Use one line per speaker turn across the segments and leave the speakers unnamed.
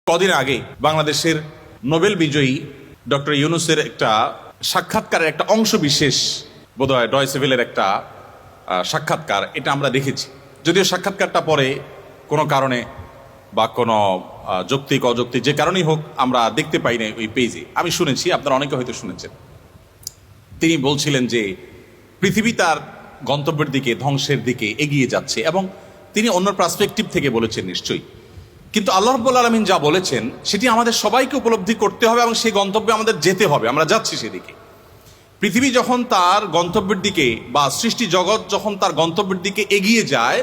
কদিন আগে বাংলাদেশের নোবেল বিজয়ী ডক্টর ইউনূসের একটা সাক্ষাৎকারের একটা অংশ বিশেষ বোধহয় ডয়েচে ভেলের একটা সাক্ষাৎকার, এটা আমরা দেখেছি। যদিও সাক্ষাৎকারটা পরে কোনো কারণে বা কোনো যৌক্তিক অযৌক্তিক যে কারণেই হোক আমরা দেখতে পাই না ওই পেজে। আমি শুনেছি, আপনারা অনেকে হয়তো শুনেছেন। তিনি বলছিলেন যে পৃথিবী তার গন্তব্যের দিকে, ধ্বংসের দিকে এগিয়ে যাচ্ছে, এবং তিনি অন্য পার্সপেক্টিভ থেকে বলেছেন নিশ্চয়ই। কিন্তু আল্লাহ রাব্বুল আলামিন যা বলেছেন সেটি আমাদের সবাইকে উপলব্ধি করতে হবে এবং সেই গন্তব্যে আমাদের যেতে হবে। আমরা যাচ্ছি সেদিকে। পৃথিবী যখন তার গন্তব্যের দিকে বা সৃষ্টি জগৎ যখন তার গন্তব্যের দিকে এগিয়ে যায়,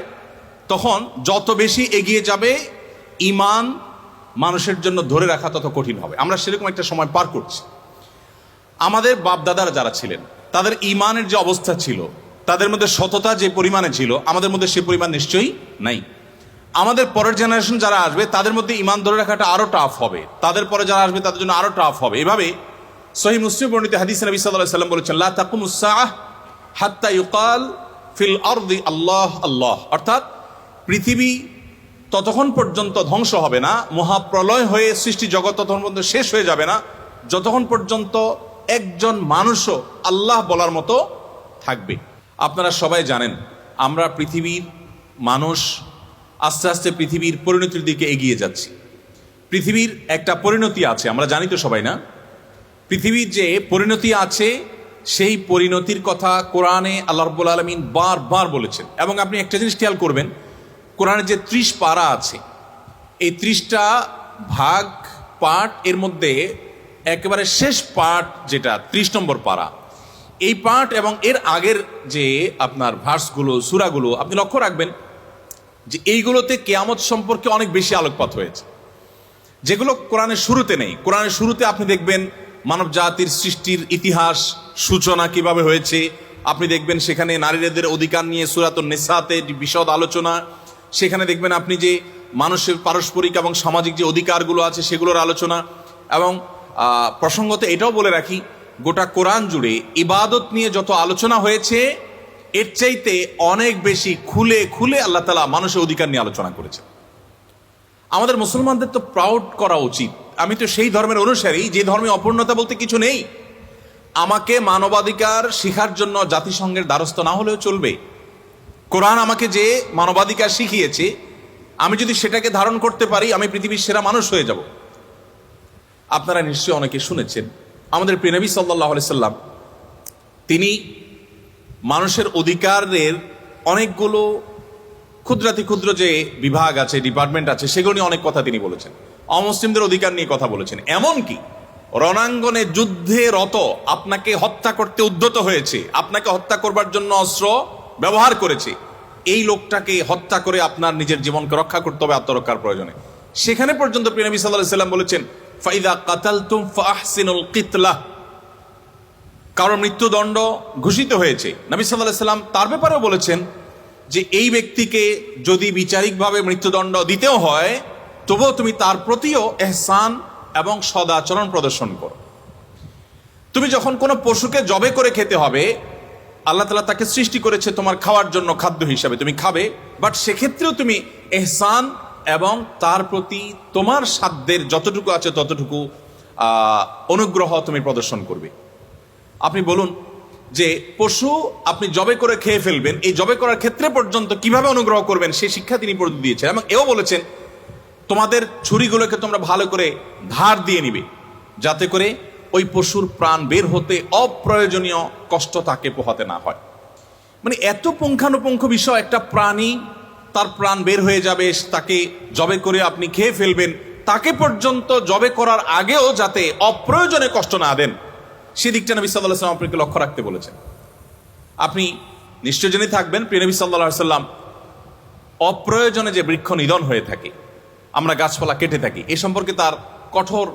তখন যত বেশি এগিয়ে যাবে ঈমান মানুষের জন্য ধরে রাখা তত কঠিন হবে। আমরা সেরকম একটা সময় পার করছি। আমাদের বাপ দাদারা যারা ছিলেন তাদের ঈমানের যে অবস্থা ছিল, তাদের মধ্যে সততা যে পরিমাণে ছিল, আমাদের মধ্যে সে পরিমাণ নিশ্চয়ই নাই। আমাদের পরের জেনারেশন যারা আসবে তাদের মধ্যে ঈমান ধরে রাখাটা আরো টাফ হবে, তাদের পরে যারা আসবে তাদের জন্য আরো টাফ হবে। এভাবে সহিহ মুসলিম বর্ণিত হাদিসে নবী সাল্লাল্লাহু আলাইহি ওয়াসাল্লাম বলেছেন, লা তাকুমুস সাআহ হাত্তা ইউকাল ফিল আরদি আল্লাহ আল্লাহ। অর্থাৎ পৃথিবী ততক্ষণ পর্যন্ত ধ্বংস হবে না, মহাপ্রলয় হয়ে সৃষ্টি জগৎ ততক্ষণ পর্যন্ত শেষ হয়ে যাবে না, যতক্ষণ পর্যন্ত একজন মানুষও আল্লাহ বলার মতো থাকবে। আপনারা সবাই জানেন আমরা পৃথিবীর মানুষ আস্তে আস্তে পৃথিবীর পরিণতির দিকে এগিয়ে যাচ্ছি। পৃথিবীর একটা পরিণতি আছে, আমরা জানি তো সবাই না? পৃথিবীর যে পরিণতি আছে সেই পরিণতির কথা কোরআনে আল্লাহ রাব্বুল আলামিন বারবার বলেছেন। এবং আপনি একটা জিনিস খেয়াল করবেন, কোরআনের যে 30 পারা আছে, এই 30টা ভাগ পাঠ, এর মধ্যে একেবারে শেষ পাঠ যেটা 30 নম্বর পারা, এই পাঠ এবং এর আগের যে আপনার ভার্সগুলো, সূরাগুলো আপনি লক্ষ্য রাখবেন যে এইগুলোতে কিয়ামত সম্পর্কে অনেক বেশি আলোকপাত হয়েছে, যেগুলো কোরআনের শুরুতে নেই। কোরআনের শুরুতে আপনি দেখবেন মানব জাতির সৃষ্টির ইতিহাস, সূচনা কিভাবে হয়েছে। আপনি দেখবেন সেখানে নারীদের অধিকার নিয়ে সূরাতুন নিসাতে বিশদ আলোচনা। সেখানে দেখবেন আপনি যে মানুষের পারস্পরিক এবং সামাজিক যে অধিকারগুলো আছে সেগুলোর আলোচনা। এবং প্রসঙ্গত এটাও বলে রাখি, গোটা কোরআন জুড়ে ইবাদত নিয়ে যত আলোচনা হয়েছে এর চাইতে অনেক বেশি খুলে খুলে আল্লাহ তাআলা মানুষের অধিকার নিয়ে আলোচনা করেছে। আমাদের মুসলমানদের তো প্রাউড করা উচিত। আমি তো সেই ধর্মের অনুসারী যে ধর্মে অপূর্ণতা বলতে কিছু নেই। আমাকে মানবাধিকার শিখার জন্য জাতিসংঘের দ্বারস্থ না হলেও চলবে। কোরআন আমাকে যে মানবাধিকার শিখিয়েছে, আমি যদি সেটাকে ধারণ করতে পারি, আমি পৃথিবীর সেরা মানুষ হয়ে যাব। আপনারা নিশ্চয়ই অনেকে শুনেছেন আমাদের প্রিয় নবী সাল্লাল্লাহু আলাইহি সাল্লাম, তিনি মানুষের অধিকারের অনেকগুলো ক্ষুদ্রাতি ক্ষুদ্র যে বিভাগ আছে, ডিপার্টমেন্ট আছে, সেগুলো নিয়ে অনেক কথা তিনি বলেছেন। অমুসলিমদের অধিকার নিয়ে কথা বলেছেন। এমনকি রণাঙ্গনে যুদ্ধে রত আপনাকে হত্যা করতে উদ্যত হয়েছে, আপনাকে হত্যা করবার জন্য অস্ত্র ব্যবহার করেছে, এই লোকটাকে হত্যা করে আপনার নিজের জীবনকে রক্ষা করতে হবে আত্মরক্ষার প্রয়োজনে। সেখানে পর্যন্ত প্রিয় নবী সাল্লাল্লাহু আলাইহি সাল্লাম বলেছেন, ফাইদা কাতালতুম ফাহসিনুল কিতলাহ। কারণ মৃত্যুদণ্ড ঘোষিত হয়েছে, নবী সাল্লাল্লাহু আলাইহি সাল্লাম তার ব্যাপারেও বলেছেন যে এই ব্যক্তিকে যদি বিচারিকভাবে মৃত্যুদণ্ড দিতেও হয়, তবুও তুমি তার প্রতিও ইহসান এবং সদাচরণ প্রদর্শন করো। তুমি যখন কোনো পশুকে জবে করে খেতে হবে, আল্লাহ তাআলা তাকে সৃষ্টি করেছে তোমার খাওয়ার জন্য খাদ্য হিসাবে, তুমি খাবে, বাট সেক্ষেত্রেও তুমি ইহসান এবং তার প্রতি তোমার সাধ্যের যতটুকু আছে ততটুকু অনুগ্রহ তুমি প্রদর্শন করবে। আপনি বলুন যে পশু আপনি জবে করে খেয়ে ফেলবেন, এই জবে করার ক্ষেত্রে পর্যন্ত কিভাবে অনুগ্রহ করবেন সেই শিক্ষা তিনি পর্যন্ত দিয়েছেন। এবং এও বলেছেন তোমাদের ছুরিগুলোকে তোমরা ভালো করে ধার দিয়ে নিবে, যাতে করে ওই পশুর প্রাণ বের হতে অপ্রয়োজনীয় কষ্ট তাকে পোহাতে না হয়। মানে এত পুঙ্খানুপুঙ্খ বিষয়, একটা প্রাণী তার প্রাণ বের হয়ে যাবে, তাকে জবে করে আপনি খেয়ে ফেলবেন, তাকে পর্যন্ত জবে করার আগেও যাতে অপ্রয়োজনে কষ্ট না দেন, সেদিকটা নবী সাল্লাল্লাহু আলাইহি ওয়াসাল্লাম আপনাকে লক্ষ্য রাখতে বলেছেন। আপনি নিশ্চয় জেনে থাকবেন প্রিয় নবী সাল্লাল্লাহু আলাইহি ওয়াসাল্লাম অপ্রয়োজনে যে বৃক্ষ নিধন হয়ে থাকে, আমরা গাছপালা কেটে থাকি, এ সম্পর্কে তার কঠোর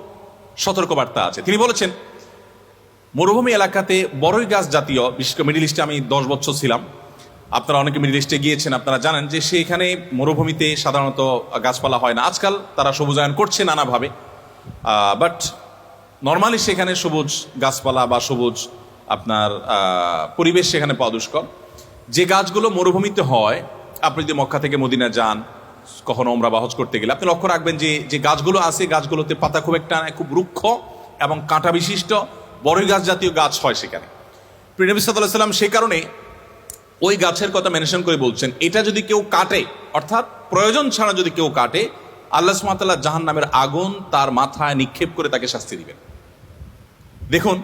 সতর্কবার্তা আছে। তিনি বলেছেন মরুভূমি এলাকাতে বড়ই গাছ জাতীয়, বিশেষ করে মিডল ইস্টে আমি 10 বছর ছিলাম, আপনারা অনেকে মিডল ইস্টে গিয়েছেন, আপনারা জানেন যে সেখানে মরুভূমিতে সাধারণত গাছপালা হয় না। আজকাল তারা সবুজায়ন করছে নানাভাবে, বাট নর্মালি সেখানে সবুজ গাছপালা বা সবুজ আপনার পরিবেশ সেখানে পাওয়া দুষ্কর। যে গাছগুলো মরুভূমিতে হয়, আপনি যদি মক্কা থেকে মদিনা যান কখনো ওমরা বা হজ করতে গেলে আপনি লক্ষ্য রাখবেন যে যে গাছগুলো আছে গাছগুলোতে পাতা খুব একটা খুব রুক্ষ এবং কাঁটা বিশিষ্ট বড়ই গাছ জাতীয় গাছ হয় সেখানে। প্রিয় নবী সাল্লাল্লাহু আলাইহি ওয়াসাল্লাম সেই কারণে ওই গাছের কথা মেনশন করে বলছেন, এটা যদি কেউ কাটে, অর্থাৎ প্রয়োজন ছাড়া যদি কেউ কাটে, আল্লাহ সুবহানাহু ওয়া তাআলা জাহান্নামের আগুন তার মাথায় নিক্ষেপ করে তাকে শাস্তি দিবেন। দেখুন,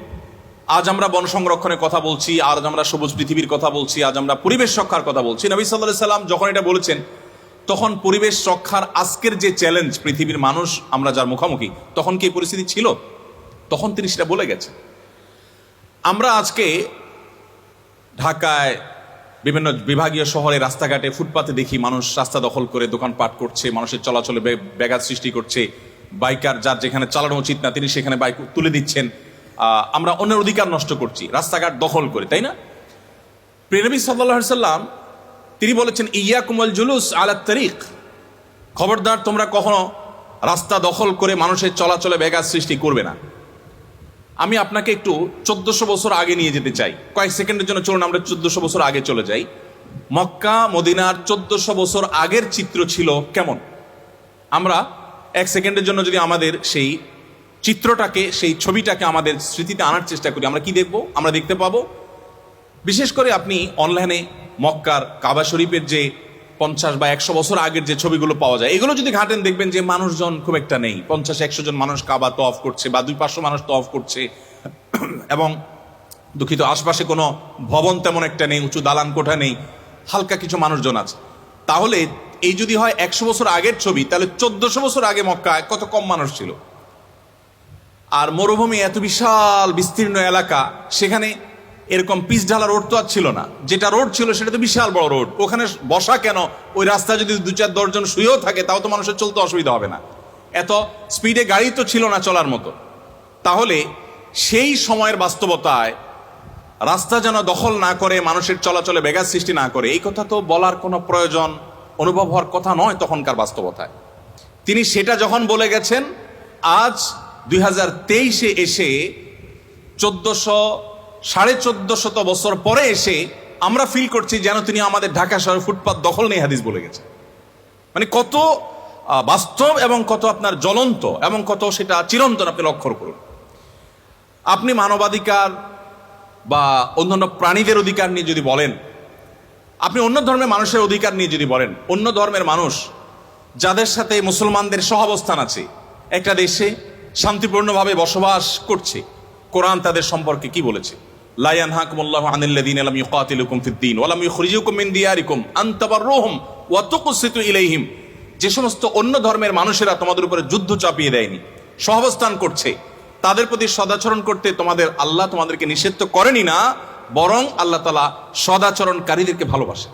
আজ আমরা বন সংরক্ষণের কথা বলছি, আজ আমরা সবুজ পৃথিবীর কথা বলছি, আজ আমরা পরিবেশ রক্ষার কথা বলছি। নবী সাল্লাল্লাহু আলাইহি ওয়াসাল্লাম যখন এটা বলেছেন, তখন পরিবেশ রক্ষার আজকের যে চ্যালেঞ্জ পৃথিবীর মানুষ আমরা যার মুখোমুখি, তখন কি পরিস্থিতি ছিল? তখন তিনি সেটা বলে গেছেন। আমরা আজকে ঢাকায় বিভিন্ন বিভাগীয় শহরে রাস্তাঘাটে ফুটপাতে দেখি মানুষ রাস্তা দখল করে দোকানপাট করছে, মানুষের চলাচলে ব্যাঘাত সৃষ্টি করছে, বাইকার যার যেখানে চালানো উচিত না তিনি সেখানে বাইক তুলে দিচ্ছেন। আমরা অন্যের অধিকার নষ্ট করছি রাস্তাঘাট দখল করে, তাই না? প্রিয় নবী সাল্লাল্লাহু আলাইহি ওয়াসাল্লাম তিনি বলেছেন, ইয়াকুম আল জুলুস আলা তারিক, খবরদার তোমরা কখনো রাস্তা দখল করে মানুষের চলাচলে ব্যাঘাত সৃষ্টি করবে না। আমি আপনাকে একটু 1400 বছর আগে নিয়ে যেতে চাই, কয়েক সেকেন্ডের জন্য চলুন আমরা 1400 বছর আগে চলে যাই। মক্কা মদিনার 1400 বছর আগের চিত্র ছিল কেমন? আমরা এক সেকেন্ডের জন্য যদি আমাদের সেই চিত্রটাকে, সেই ছবিটাকে আমাদের স্মৃতিতে আনার চেষ্টা করি, আমরা কি দেখব? আমরা দেখতে পাবো, বিশেষ করে আপনি অনলাইনে মক্কার কাবা শরীফের যে 50 বা 100 বছর আগের যে ছবিগুলো পাওয়া যায়, এগুলো যদি ঘাটেন দেখবেন যে মানুষজন খুব একটা নেই। 50-100 জন মানুষ কাবা তওয়াফ করছে বা 200-500 মানুষ তওয়াফ করছে, এবং দুঃখিত আশপাশে কোনো ভবন তেমন একটা নেই, উঁচু দালান কোঠা নেই, হালকা কিছু মানুষজন আছে। তাহলে এই যদি হয় 100 বছর আগের ছবি, তাহলে 1400 বছর আগে মক্কায় কত কম মানুষ ছিল। আর মরুভূমি এত বিশাল বিস্তীর্ণ এলাকা, সেখানে এরকম পিচ ঢালা রোড তো আর ছিল না। যেটা রোড ছিল সেটা তো বিশাল বড় রোড, ওখানে বসা কেন? ওই রাস্তায় যদি 2-4-10 জন শুয়েও থাকে তাও তো মানুষের চলতে অসুবিধা হবে না। এত স্পিডে গাড়ি তো ছিল না চলার মতো। তাহলে সেই সময়ের বাস্তবতায় রাস্তা যেন দখল না করে, মানুষের চলাচলে ব্যাঘাত সৃষ্টি না করে, এই কথা তো বলার কোনো প্রয়োজন অনুভব হওয়ার কথা নয় তখনকার বাস্তবতায়। তিনি সেটা যখন বলে গেছেন, আজ 2023-এ এসে 1400-1450 বছর পরে এসে আমরা ফিল করছি যেন তিনি আমাদের ঢাকা শহরের ফুটপাত দখল নিয়ে হাদিস বলে গেছেন। মানে কত বাস্তব এবং কত আপনার জ্বলন্ত এবং কত সেটা চিরন্তন আপনি লক্ষ্য করুন। আপনি মানবাধিকার বা অন্যান্য প্রাণীদের অধিকার নিয়ে যদি বলেন, আপনি অন্য ধর্মের মানুষের অধিকার নিয়ে যদি বলেন, অন্য ধর্মের মানুষ যাদের সাথে মুসলমানদের সহাবস্থান আছে, একটা দেশে শান্তিপূর্ণভাবে বসবাস করছে, কোরআন তাদের সম্পর্কে কি বলেছে? লা ইয়ানহাকুমুল্লাহু আনিল্লাযীনা লাম ইউকাতিলুকুম ফিদ-দীন ওয়া লাম ইখরিজুকুম মিন দিয়ারিকুম আন তাবাররুহুম ওয়া তুকসিতু ইলাইহিম। যে সমস্ত অন্য ধর্মের মানুষেরা তোমাদের উপরে যুদ্ধ চাপিয়ে দেয়নি, সহাবস্থান করছে, তাদের প্রতি সদাচরণ করতে আল্লাহ তোমাদেরকে নিষেধ করেনি না, বরং আল্লাহ তাআলা সদাচরণকারীদেরকে ভালোবাসে।